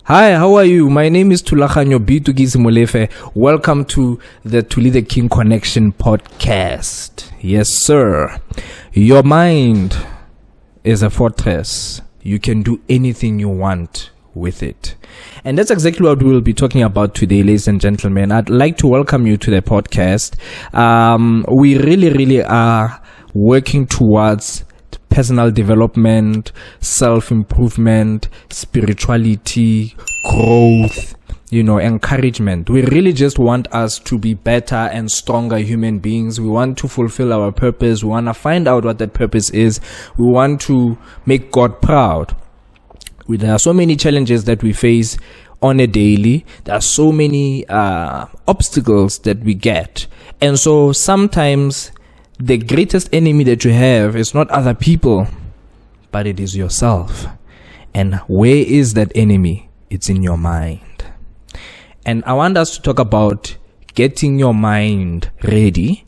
Hi, how are you? My name is Thulaganyo Molefe. Welcome to the Thuli the King Connection podcast. Yes, sir. Your mind is a fortress. You can do anything you want with it. And that's exactly what we will be talking about today, ladies and gentlemen. I'd like to welcome you to the podcast. We really are working towards personal development, self-improvement, spirituality, growth, encouragement. We really just want us to be better and stronger human beings. We want to fulfill our purpose. We want to find out what that purpose is. We want to make God proud. There are so many challenges that we face on a daily. There are so many obstacles that we get. And so sometimes the greatest enemy that you have is not other people, but it is yourself. And where is that enemy? It's in your mind. And I want us to talk about getting your mind ready,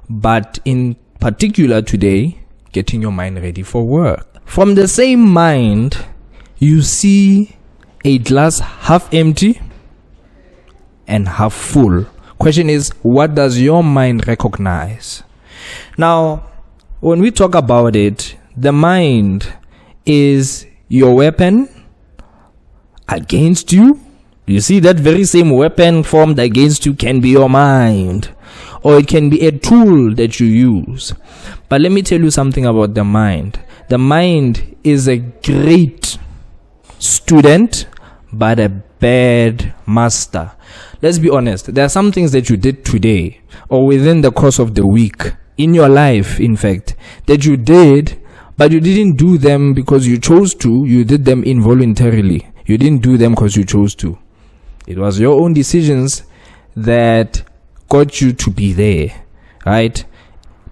but in particular today, getting your mind ready for work. From the same mind, you see a glass half empty and half full. Question is, what does your mind recognize? Now, when we talk about it, the mind is your weapon against you. You see, that very same weapon formed against you can be your mind, or it can be a tool that you use. But let me tell you something about the mind. The mind is a great student, but a bad master. Let's be honest. There are some things that you did today or within the course of the week, in your life, in fact, that you did, but you didn't do them because you chose to. You did them involuntarily. You didn't do them because you chose to. It was your own decisions that got you to be there, right?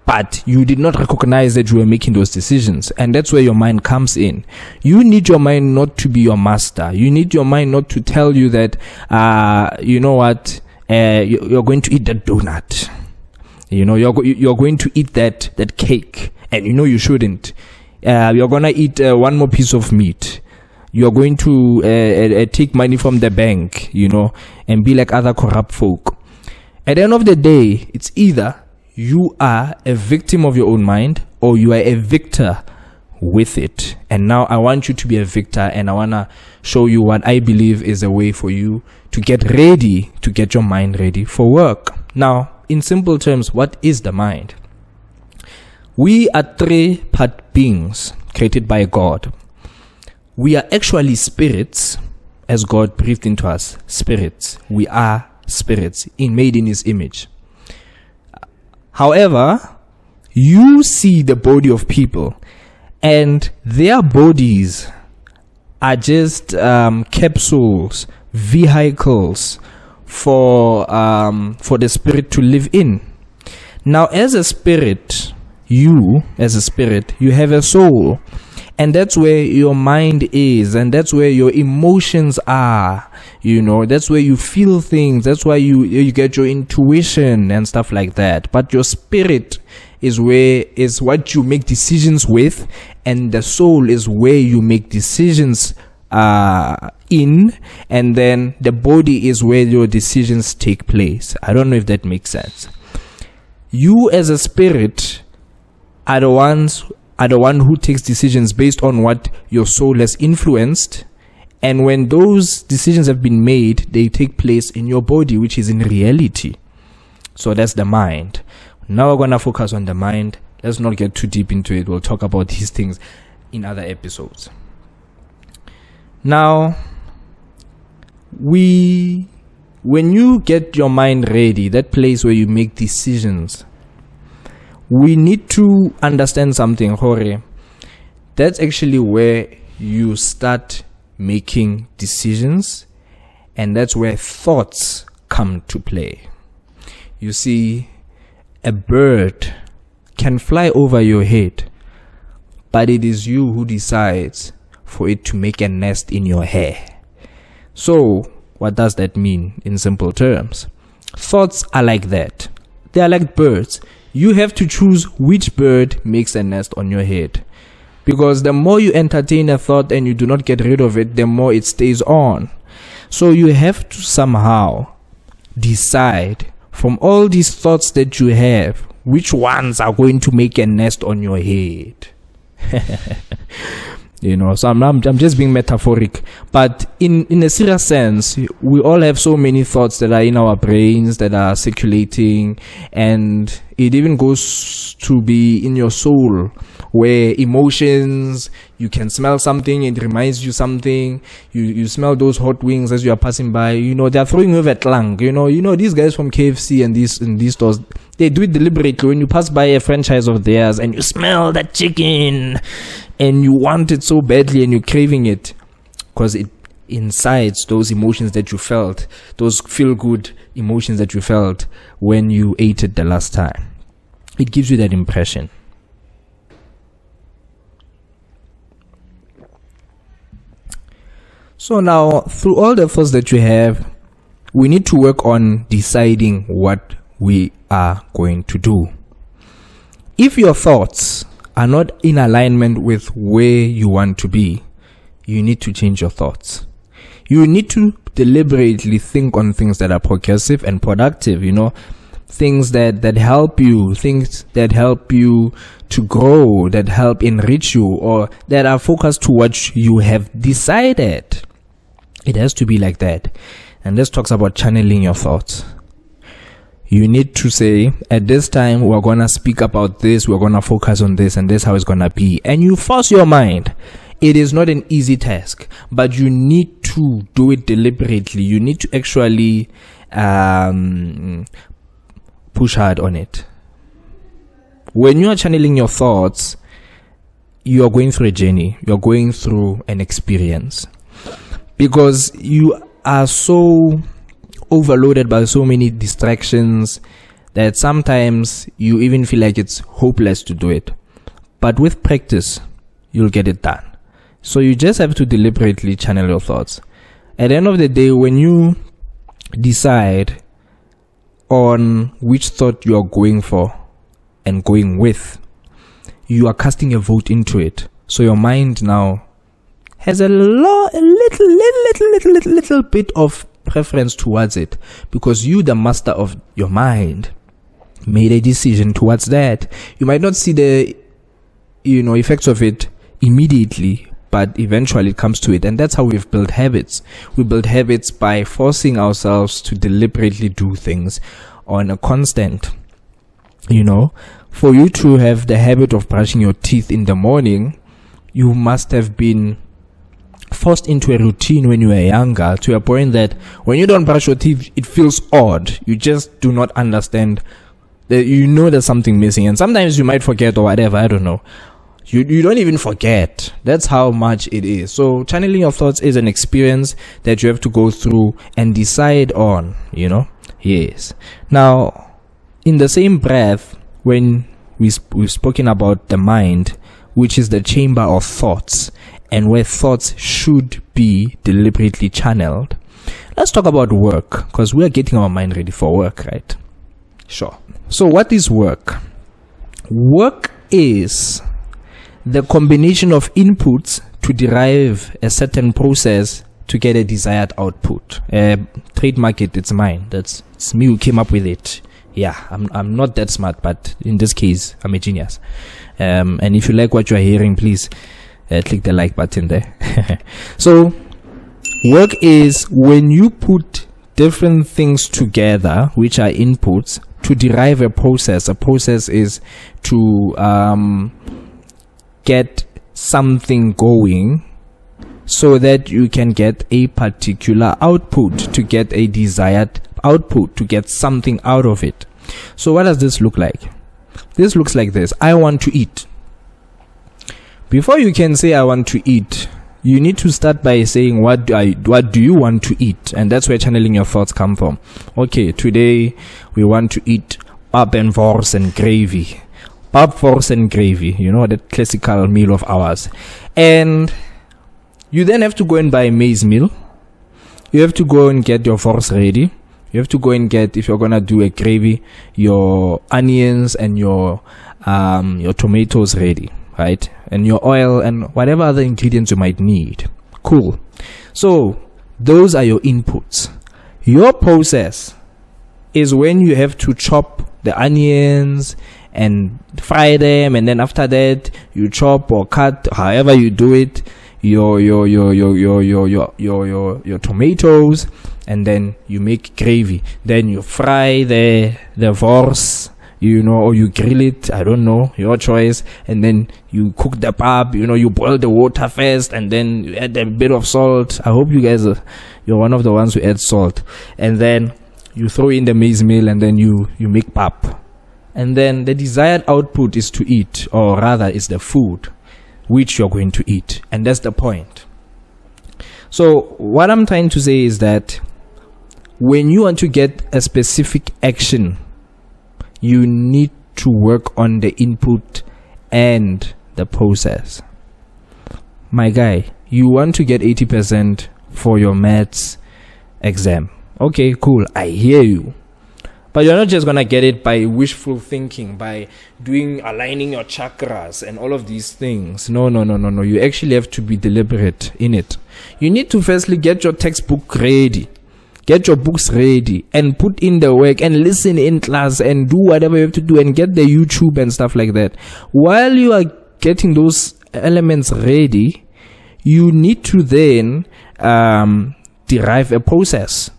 But you did not recognize that you were making those decisions. And that's where your mind comes in. You need your mind not to be your master. You need your mind not to tell you that, you know what, you're going to eat that donut. You're going to eat that cake, and you shouldn't. You're gonna eat one more piece of meat. You're going to take money from the bank, and be like other corrupt folk. At the end of the day, it's either you are a victim of your own mind or you are a victor with it. And now I want you to be a victor, and I want to show you what I believe is a way for you to get ready, to get your mind ready for work. Now, in simple terms, what is the mind? We are three-part beings created by God. We are actually spirits, as God breathed into us. Spirits. We are spirits, made in His image. However, you see the body of people, and their bodies are just capsules, vehicles for the spirit to live in. Now, as a spirit, you have a soul, and that's where your mind is, and that's where your emotions are. That's where you feel things. That's why you get your intuition and stuff like that. But your spirit is what you make decisions with, and the soul is where you make decisions in, and then the body is where your decisions take place. I don't know if that makes sense. You as a spirit are the one who takes decisions based on what your soul has influenced, and when those decisions have been made, they take place in your body, which is in reality. So that's the mind. Now we're going to focus on the mind. Let's not get too deep into it. We'll talk about these things in other episodes. Now, when you get your mind ready, that place where you make decisions, we need to understand something, Hore. That's actually where you start making decisions, and that's where thoughts come to play. You see, a bird can fly over your head, but it is you who decides for it to make a nest in your hair. So, what does that mean in simple terms? Thoughts are like that. They are like birds. You have to choose which bird makes a nest on your head. Because the more you entertain a thought and you do not get rid of it, the more it stays on. So you have to somehow decide from all these thoughts that you have, which ones are going to make a nest on your head. So I'm just being metaphoric, but in a serious sense, we all have so many thoughts that are in our brains that are circulating, and it even goes to be in your soul, where emotions, you can smell something, it reminds you something, you smell those hot wings as you are passing by, they are throwing over at Tlank, these guys from KFC and these stores, they do it deliberately. When you pass by a franchise of theirs and you smell that chicken and you want it so badly and you're craving it, because it incites those emotions that you felt, those feel-good emotions that you felt when you ate it the last time. It gives you that impression. So now, through all the thoughts that you have, we need to work on deciding what we are going to do. If your thoughts are not in alignment with where you want to be, you need to change your thoughts. You need to deliberately think on things that are progressive and productive, things that help you, things that help you to grow, that help enrich you, or that are focused to what you have decided. It has to be like that. And this talks about channeling your thoughts. You need to say, at this time, we're going to speak about this, we're going to focus on this, and this is how it's going to be. And you force your mind. It is not an easy task, but you need to do it deliberately. You need to actually push hard on it. When you are channeling your thoughts, you are going through a journey. You're going through an experience. Because you are so overloaded by so many distractions that sometimes you even feel like it's hopeless to do it. But with practice, you'll get it done. So you just have to deliberately channel your thoughts. At the end of the day, when you decide on which thought you are going for and going with, you are casting a vote into it. So your mind now has a little bit of preference towards it, because you, the master of your mind, made a decision towards that. You might not see the effects of it immediately, but eventually it comes to it. And that's how we've built habits. We build habits by forcing ourselves to deliberately do things on a constant. For you to have the habit of brushing your teeth in the morning, you must have been forced into a routine when you were younger, to a point that when you don't brush your teeth, it feels odd. You just do not understand that there's something missing, and sometimes you might forget or whatever. I don't know. You don't even forget. That's how much it is. So channeling your thoughts is an experience that you have to go through and decide on. Yes. Now, in the same breath, when we've spoken about the mind, which is the chamber of thoughts, and where thoughts should be deliberately channeled, let's talk about work, because we are getting our mind ready for work, right? Sure. So what is work? Work is the combination of inputs to derive a certain process to get a desired output. Trademark it, it's mine. It's me who came up with it. Yeah, I'm not that smart, but in this case, I'm a genius. And if you like what you are hearing, please click the like button there. So work is when you put different things together, which are inputs, to derive a process. A process is to get something going so that you can get a particular output, to get a desired output, to get something out of it. So what does this look like? This looks like this. I want to eat. Before you can say I want to eat, you need to start by saying what do you want to eat? And that's where channeling your thoughts come from. Okay, today we want to eat pap and wors and gravy. Pap, wors and gravy, the classical meal of ours. And you then have to go and buy a maize meal. You have to go and get your wors ready. You have to go and get, if you're gonna do a gravy, your onions and your tomatoes ready, right? And your oil and whatever other ingredients you might need. Cool. So Those are your inputs. Your process is when you have to chop the onions and fry them, and then after that you chop or cut, however you do it, your tomatoes, and then you make gravy. Then you fry the wors, or you grill it, I don't know, your choice. And then you cook the pap, you boil the water first, and then you add a bit of salt. I hope you guys you're one of the ones who add salt. And then you throw in the maize meal, and then you make pap. And then the desired output is to eat, or rather is the food which you're going to eat. And that's the point. So what I'm trying to say is that when you want to get a specific action, you need to work on the input and the process. My guy, you want to get 80% for your maths exam. Okay, cool, I hear you. But you're not just going to get it by wishful thinking, by aligning your chakras and all of these things. No. You actually have to be deliberate in it. You need to firstly get your textbook ready. Get your books ready and put in the work and listen in class and do whatever you have to do and get the YouTube and stuff like that. While you are getting those elements ready, you need to then derive a process.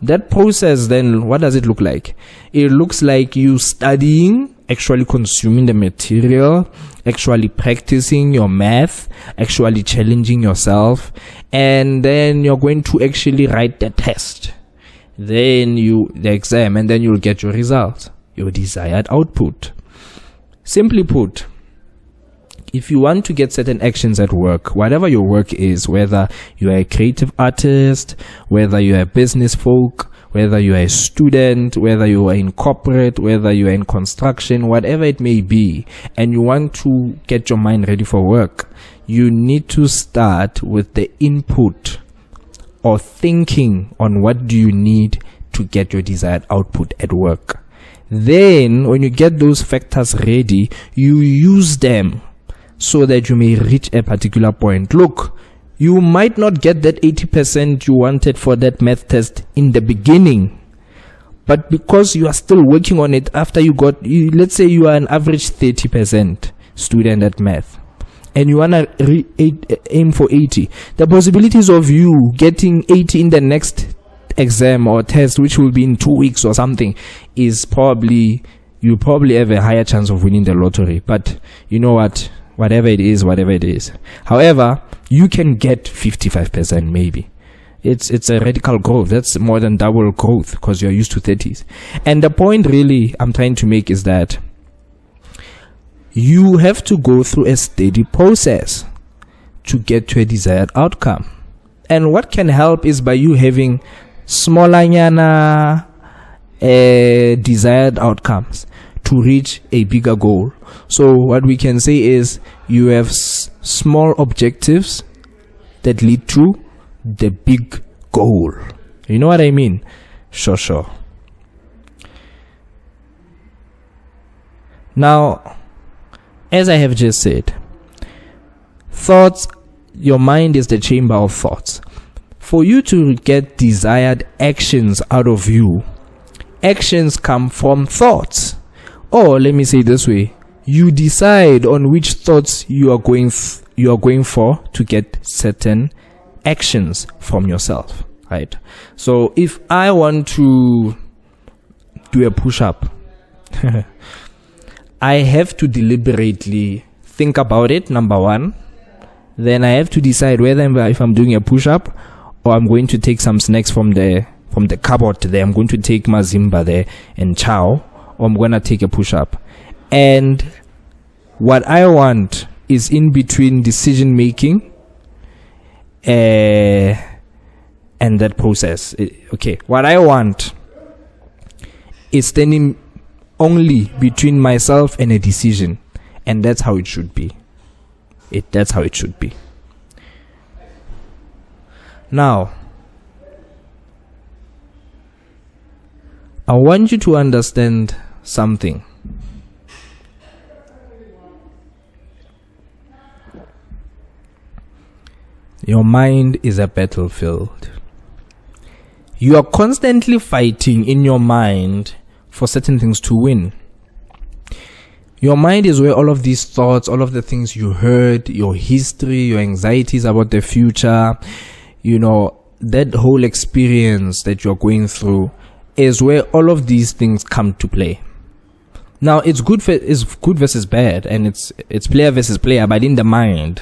That process then, what does it look like? It looks like you studying, actually consuming the material, actually practicing your math, actually challenging yourself, and then you're going to actually write the test, then the exam, and then you'll get your result, your desired output. Simply put, if you want to get certain actions at work, whatever your work is, whether you are a creative artist, whether you are a business folk, whether you are a student, whether you are in corporate, whether you are in construction, whatever it may be, and you want to get your mind ready for work, you need to start with the input or thinking on what do you need to get your desired output at work. Then, when you get those factors ready, you use them so that you may reach a particular point. Look, you might not get that 80% you wanted for that math test in the beginning, but because you are still working on it after let's say you are an average 30% student at math, and you want to aim for 80, the possibilities of you getting 80 in the next exam or test, which will be in 2 weeks or something, is you probably have a higher chance of winning the lottery. But you know what? Whatever it is. However, you can get 55% maybe. It's a radical growth. That's more than double growth because you're used to 30s. And the point really I'm trying to make is that you have to go through a steady process to get to a desired outcome. And what can help is by you having smaller desired outcomes to reach a bigger goal. So what we can say is you have small objectives that lead to the big goal. You know what I mean? Sure. Now, as I have just said, thoughts, your mind is the chamber of thoughts. For you to get desired actions out of you, actions come from thoughts. Or let me say it this way, you decide on which thoughts you are going for to get certain actions from yourself, right? So if I want to do a push-up, I have to deliberately think about it, number one. Then I have to decide whether if I'm doing a push-up or I'm going to take some snacks from the cupboard there. I'm going to take mazimba there and chow, or I'm going to take a push-up. And what I want is in between decision making and that process. Okay, what I want is standing only between myself and a decision, and that's how it should be. That's how it should be. Now, I want you to understand something. Your mind is a battlefield. You are constantly fighting in your mind for certain things to win. Your mind is where all of these thoughts, all of the things you heard, your history, your anxieties about the future, that whole experience that you're going through is where all of these things come to play. Now, it's good versus bad, and it's player versus player, but in the mind.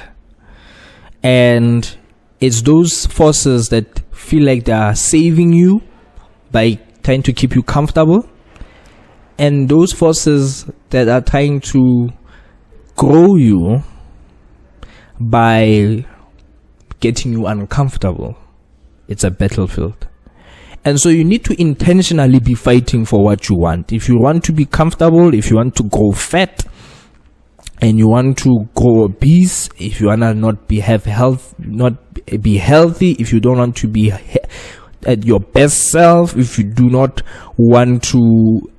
And it's those forces that feel like they are saving you by trying to keep you comfortable, and those forces that are trying to grow you by getting you uncomfortable. It's a battlefield. And so you need to intentionally be fighting for what you want. If you want to be comfortable, if you want to grow fat, and you want to grow obese, if you want to not be healthy, if you don't want to be at your best self, if you do not want to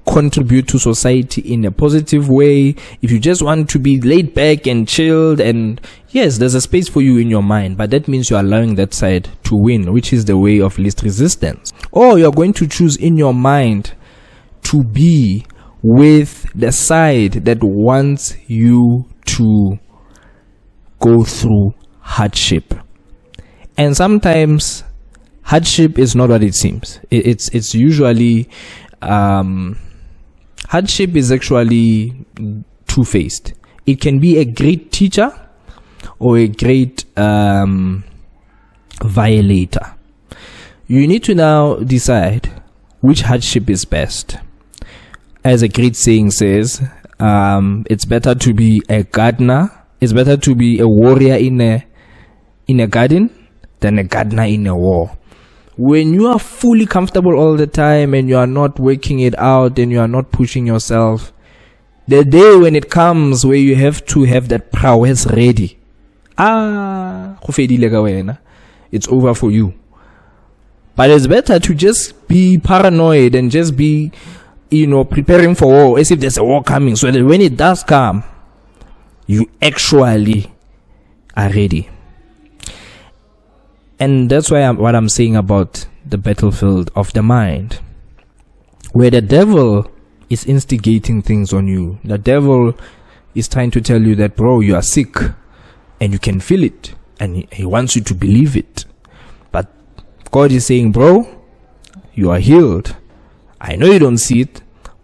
contribute to society in a positive way, if you just want to be laid back and chilled, and yes, there's a space for you in your mind, but that means you're allowing that side to win, which is the way of least resistance. Or you're going to choose in your mind to be with the side that wants you to go through hardship. And sometimes hardship is not what it seems. It's usually hardship is actually two-faced. It can be a great teacher or a great violator. You need to now decide which hardship is best. As a great saying says, it's better to be a gardener. It's better to be a warrior in a garden than a gardener in a war. When you are fully comfortable all the time and you are not working it out and you are not pushing yourself, the day when it comes where you have to have that prowess ready, it's over for you. But it's better to just be paranoid and just be preparing for war as if there's a war coming, so that when it does come, you actually are ready. And that's why what I'm saying about the battlefield of the mind, where the devil is instigating things on you. The devil is trying to tell you that, bro, you are sick, and you can feel it, and he wants you to believe it. But God is saying, bro, you are healed. I know you don't see it,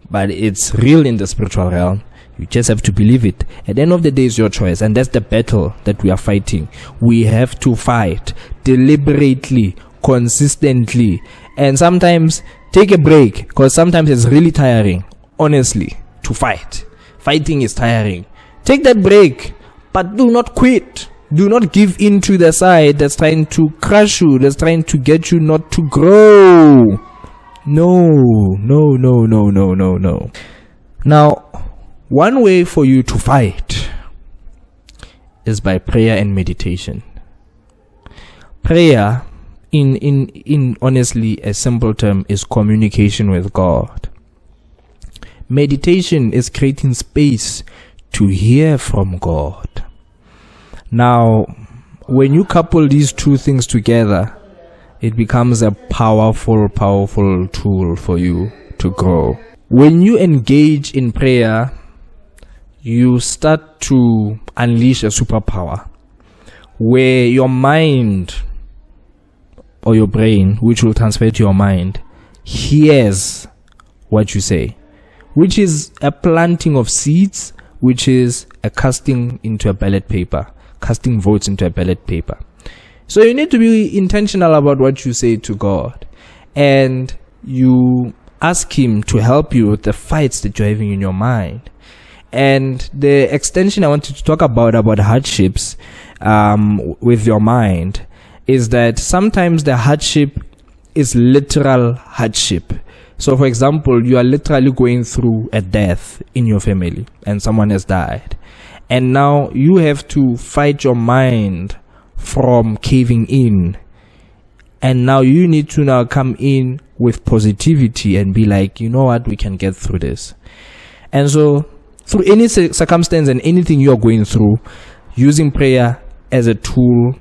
but it's real in the spiritual realm. You just have to believe it. At the end of the day, it's your choice. And that's the battle that we are fighting. We have to fight deliberately, consistently. And sometimes take a break, because sometimes it's really tiring, honestly, to fight. Fighting is tiring. Take that break, but do not quit. Do not give in to the side that's trying to crush you, that's trying to get you not to grow. No. Now, one way for you to fight is by prayer and meditation. Prayer, in honestly a simple term, is communication with God. Meditation is creating space to hear from God. Now, when you couple these two things together, it becomes a powerful tool for you to grow. When you engage in prayer, you start to unleash a superpower where your mind or your brain, which will transfer to your mind, hears what you say, which is a planting of seeds, which is a casting into a ballot paper, casting votes into a ballot paper. So you need to be intentional about what you say to God, and you ask Him to help you with the fights that you're having in your mind. And the extension I wanted to talk about hardships with your mind is that sometimes the hardship is literal hardship. So for example, you are literally going through a death in your family and someone has died, and now you have to fight your mind from caving in, and now you need to now come in with positivity and be like, you know what, we can get through this. And so through any circumstance and anything you're going through, using prayer as a tool,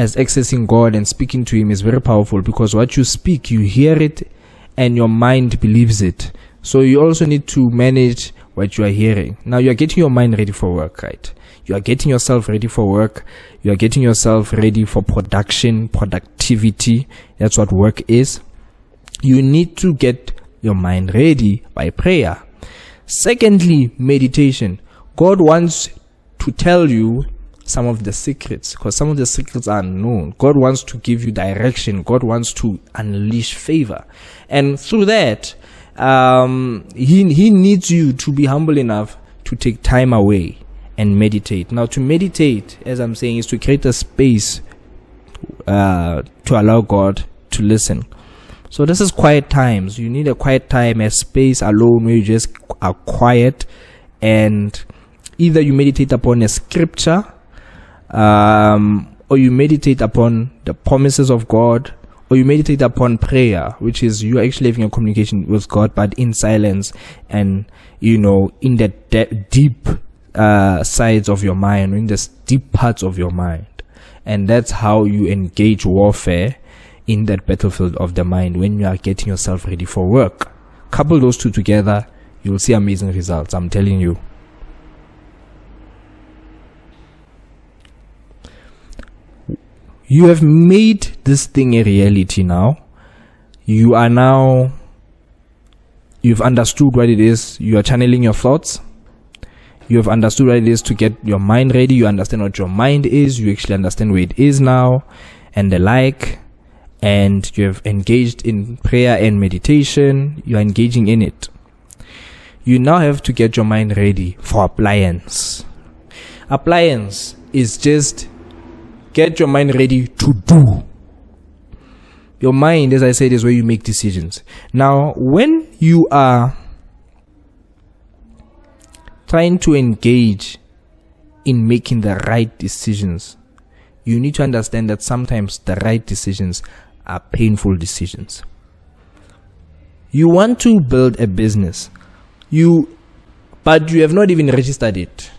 as accessing God and speaking to Him is very powerful, because what you speak, you hear it and your mind believes it. So you also need to manage what you are hearing. Now you are getting your mind ready for work, right? You are getting yourself ready for work. You are getting yourself ready for productivity. That's what work is. You need to get your mind ready by prayer. Secondly, meditation. God wants to tell you some of the secrets, because some of the secrets are unknown. God wants to give you direction. God wants to unleash favor. And through that, he needs you to be humble enough to take time away and meditate. Now, to meditate, as I'm saying, is to create a space to allow God to listen. So this is quiet times. You need a quiet time, a space alone where you just are quiet, and either you meditate upon a scripture, or you meditate upon the promises of God, or you meditate upon prayer, which is you actually having a communication with God, but in silence and, in the deep sides of your mind, in the deep parts of your mind. And that's how you engage warfare in that battlefield of the mind when you are getting yourself ready for work. Couple those two together, you'll see amazing results, I'm telling you. You have made this thing a reality now. You've understood what it is. You are channeling your thoughts. You have understood what it is to get your mind ready. You understand what your mind is. You actually understand where it is now and the like. And you have engaged in prayer and meditation. You are engaging in it. You now have to get your mind ready for appliance. Appliance is just get your mind ready to do. Your mind, as I said, is where you make decisions. Now, when you are trying to engage in making the right decisions, you need to understand that sometimes the right decisions are painful decisions. You want to build a business, but you have not even registered it.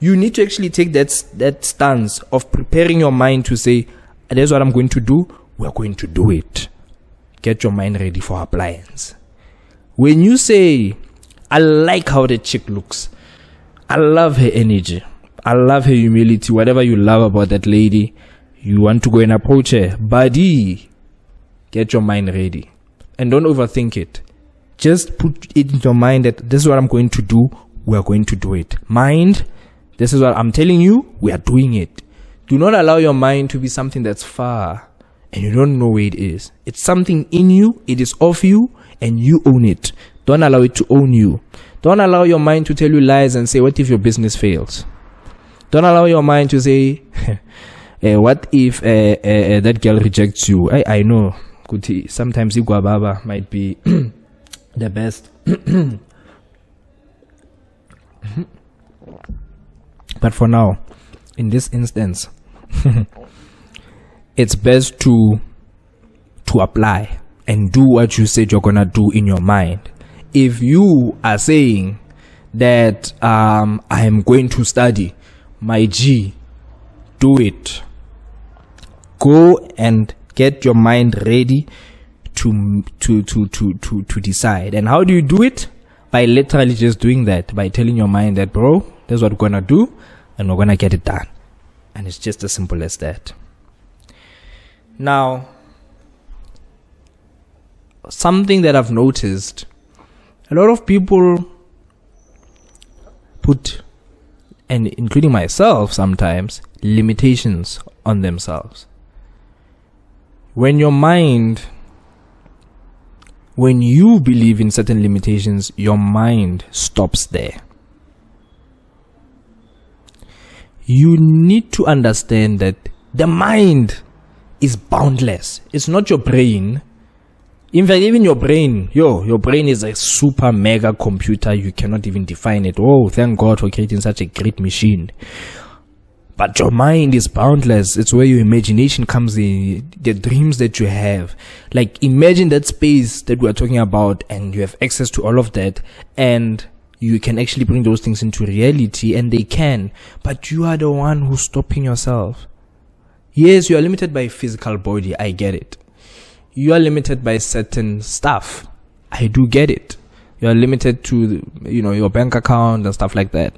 You need to actually take that stance of preparing your mind to say, that's what I'm going to do. We're going to do it. Get your mind ready for appliance. When you say, I like how the chick looks, I love her energy, I love her humility, whatever you love about that lady, you want to go and approach her, buddy, get your mind ready. And don't overthink it. Just put it in your mind that this is what I'm going to do. We're going to do it. Mind, this is what I'm telling you. We are doing it. Do not allow your mind to be something that's far and you don't know where it is. It's something in you. It is of you and you own it. Don't allow it to own you. Don't allow your mind to tell you lies and say, what if your business fails? Don't allow your mind to say, what if that girl rejects you? I know. Sometimes Igwababa might be the best. But for now, in this instance, it's best to apply and do what you said you're gonna do in your mind. If you are saying that I am going to study, my G, do it. Go and get your mind ready to decide. And how do you do it? By literally just doing that, by telling your mind that, bro, that's what we're gonna do and we're gonna get it done. And it's just as simple as that. Now, something that I've noticed, a lot of people put, and including myself sometimes, limitations on themselves. When you believe in certain limitations, your mind stops there. You need to understand that the mind is boundless. It's not your brain. In fact, even your brain, your brain is a super mega computer. You cannot even define it. Oh, thank God for creating such a great machine. But your mind is boundless. It's where your imagination comes in, the dreams that you have. Like, imagine that space that we are talking about and you have access to all of that and you can actually bring those things into reality, and they can. But you are the one who's stopping yourself. Yes, you are limited by physical body. I get it. You are limited by certain stuff. I do get it. You are limited to, your bank account and stuff like that.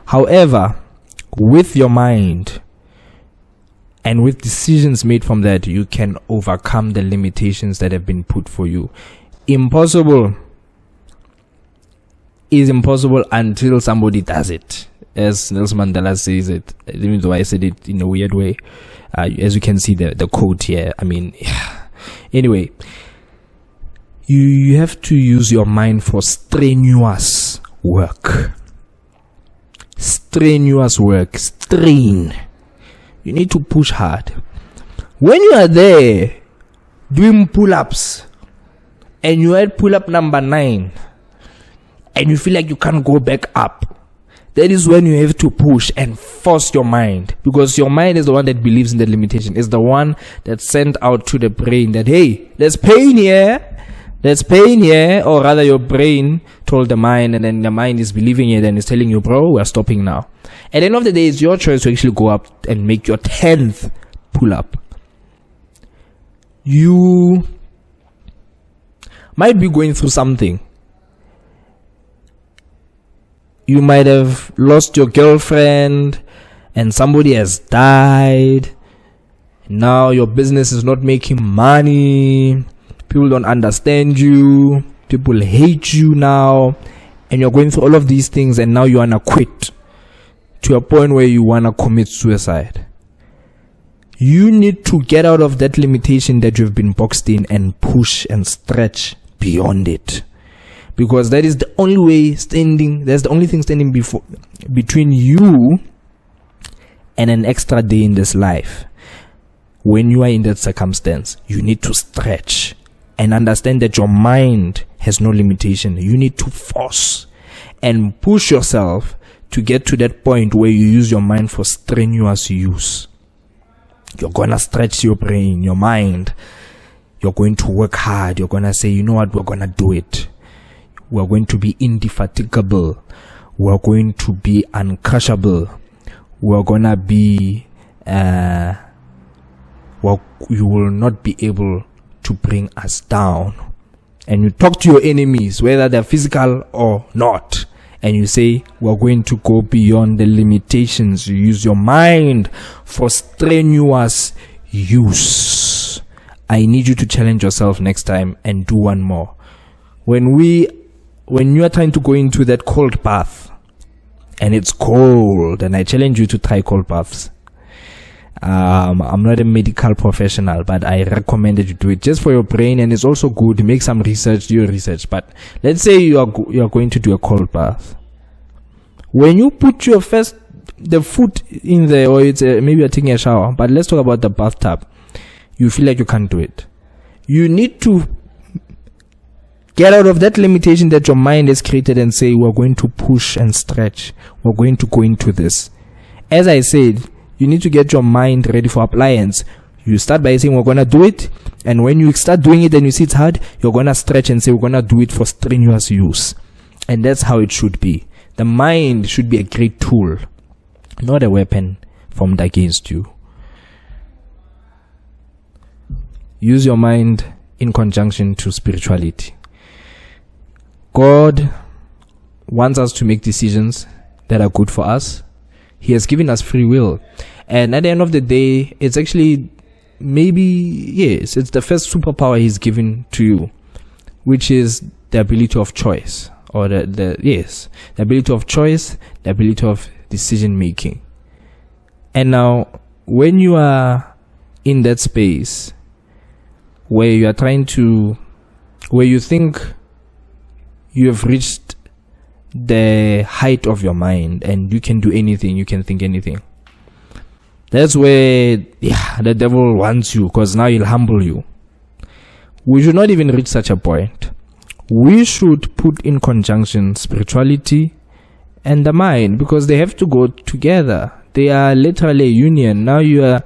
However, with your mind and with decisions made from that, you can overcome the limitations that have been put for you. Impossible is impossible until somebody does it. As Nelson Mandela says it, even though I said it in a weird way. As you can see the quote here. Anyway, you have to use your mind for strenuous work. Strenuous work. Strain. You need to push hard. When you are there doing pull-ups and you are at pull-up number 9 and you feel like you can't go back up, that is when you have to push and force your mind, because your mind is the one that believes in the limitation. It's the one that sent out to the brain that, hey, there's pain here. There's pain here. Or rather, your brain told the mind, and then the mind is believing it and is telling you, bro, we're stopping now. At the end of the day, it's your choice to actually go up and make your 10th pull up. You might be going through something. You might have lost your girlfriend and somebody has died. Now your business is not making money. People don't understand you. People hate you now. And you're going through all of these things, and now you want to quit to a point where you want to commit suicide. You need to get out of that limitation that you've been boxed in and push and stretch beyond it. Because that is the only way there's the only thing standing between you and an extra day in this life. When you are in that circumstance, you need to stretch and understand that your mind has no limitation. You need to force and push yourself to get to that point where you use your mind for strenuous use. You're going to stretch your brain, your mind. You're going to work hard. You're going to say, you know what, we're going to do it. We're going to be indefatigable. We're going to be uncrushable. We're going to be, you will not be able to bring us down. And you talk to your enemies, whether they're physical or not. And you say, we're going to go beyond the limitations. You use your mind for strenuous use. I need you to challenge yourself next time and do one more. When you are trying to go into that cold bath and it's cold, and I challenge you to try cold baths. I'm not a medical professional, but I recommend that you do it just for your brain, and it's also good. Make some research, do your research. But let's say you are going to do a cold bath. When you put the foot in there, or it's maybe you're taking a shower, but let's talk about the bathtub. You feel like you can't do it. You need to get out of that limitation that your mind has created and say, we're going to push and stretch. We're going to go into this. As I said, you need to get your mind ready for appliance. You start by saying, we're going to do it. And when you start doing it and you see it's hard, you're going to stretch and say, we're going to do it for strenuous use. And that's how it should be. The mind should be a great tool, not a weapon formed against you. Use your mind in conjunction to spirituality. God wants us to make decisions that are good for us. He has given us free will. And at the end of the day, it's actually it's the first superpower He's given to you, which is the ability of choice. Or the ability of choice, the ability of decision making. And now, when you are in that space where you are where you think you have reached the height of your mind and you can do anything, you can think anything, that's where the devil wants you, because now he'll humble you. We should not even reach such a point. We should put in conjunction spirituality and the mind, because they have to go together. They are literally a union. Now you are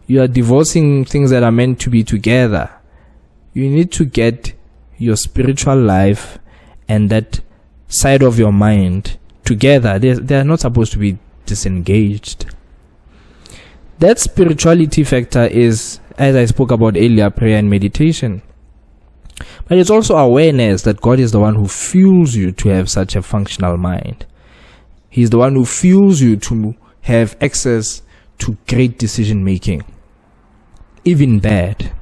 divorcing things that are meant to be together. You need to get your spiritual life and that side of your mind together. They are not supposed to be disengaged. That spirituality factor is, as I spoke about earlier, prayer and meditation. But it's also awareness that God is the one who fuels you to have such a functional mind. He's the one who fuels you to have access to great decision making, even bad.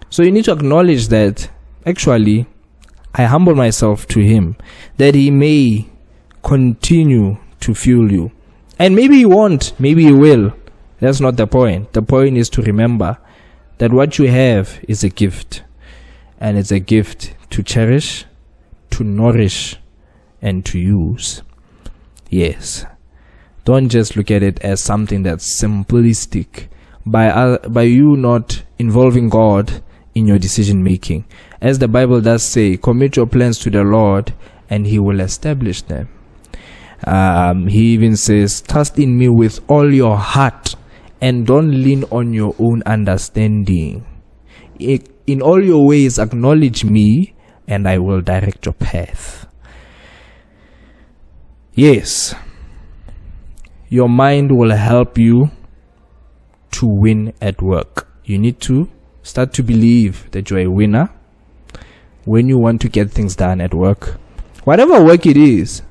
So you need to acknowledge that actually I humble myself to Him, that He may continue to fuel you. And maybe He won't, maybe He will. That's not the point. The point is to remember that what you have is a gift. And it's a gift to cherish, to nourish, and to use. Yes. Don't just look at it as something that's simplistic. By you not involving God in your decision making. As the Bible does say, commit your plans to the Lord and He will establish them. He even says, trust in me with all your heart and don't lean on your own understanding. In all your ways acknowledge me and I will direct your path. Yes. Your mind will help you to win at work. You need to start to believe that you're a winner when you want to get things done at work. Whatever work it is,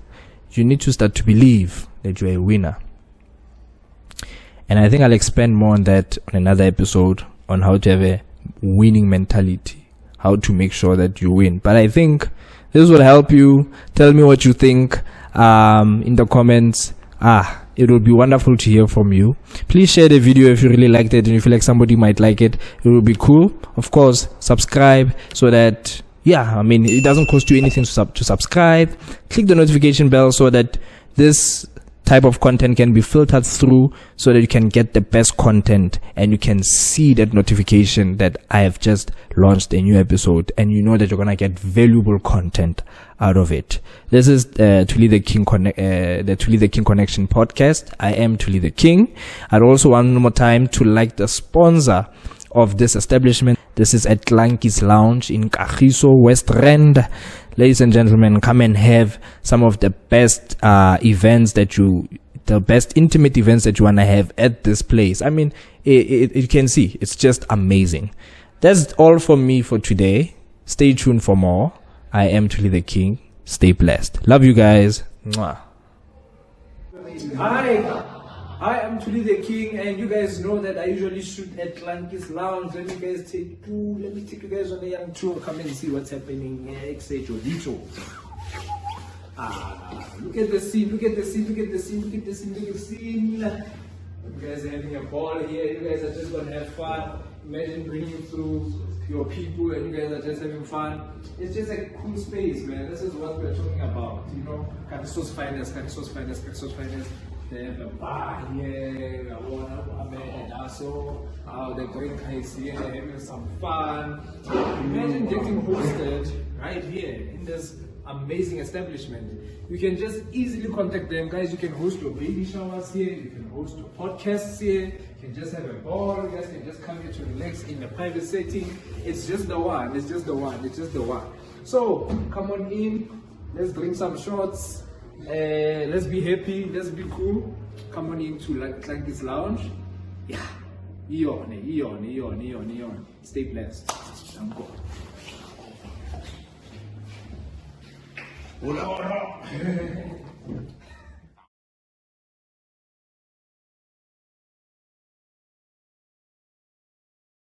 you need to start to believe that you're a winner. And I think I'll expand more on that on another episode on how to have a winning mentality, how to make sure that you win. But I think this will help you. Tell me what you think in the comments. It would be wonderful to hear from you. Please share the video if you really liked it and you feel like somebody might like it. It would be cool. Of course, subscribe so that, it doesn't cost you anything to subscribe. Click the notification bell so that this type of content can be filtered through so that you can get the best content and you can see that notification that I have just launched a new episode and you know that you're gonna get valuable content out of it. This is Thuli the King the Thuli the King Connection podcast. I am Thuli the King. I'd also one more time to like the sponsor of this establishment. This is at Tlankis Lounge in Kagiso, West Rand. Ladies and gentlemen, come and have some of the best the best intimate events that you want to have at this place. You can see, it's just amazing. That's all from me for today. Stay tuned for more. I am Thuli the King. Stay blessed. Love you guys. Mwah. Hi. I am Thuli the King, and you guys know that I usually shoot at Tlankis Lounge. Let me take you guys on a young tour. Come and see what's happening. Look at the scene, look at the scene, look at the scene, look at the scene, look at the scene. You guys are having a ball here. You guys are just gonna have fun. Imagine bringing through your people and you guys are just having fun. It's just a cool space, man. This is what we're talking about. Kagiso's finest, Kagiso's finest, Kagiso's finest. They have a bar here, the drink is here, they're having some fun. Imagine getting hosted right here in this amazing establishment. You can just easily contact them, guys. You can host your baby showers here, you can host your podcasts here, you can just have a ball, you guys can just come here to relax in a private setting. It's just the one, it's just the one, it's just the one. So come on in, let's drink some shots. Let's be happy, let's be cool. Come on into Tlankis Lounge. Yeah. Eon. Stay blessed. Hola.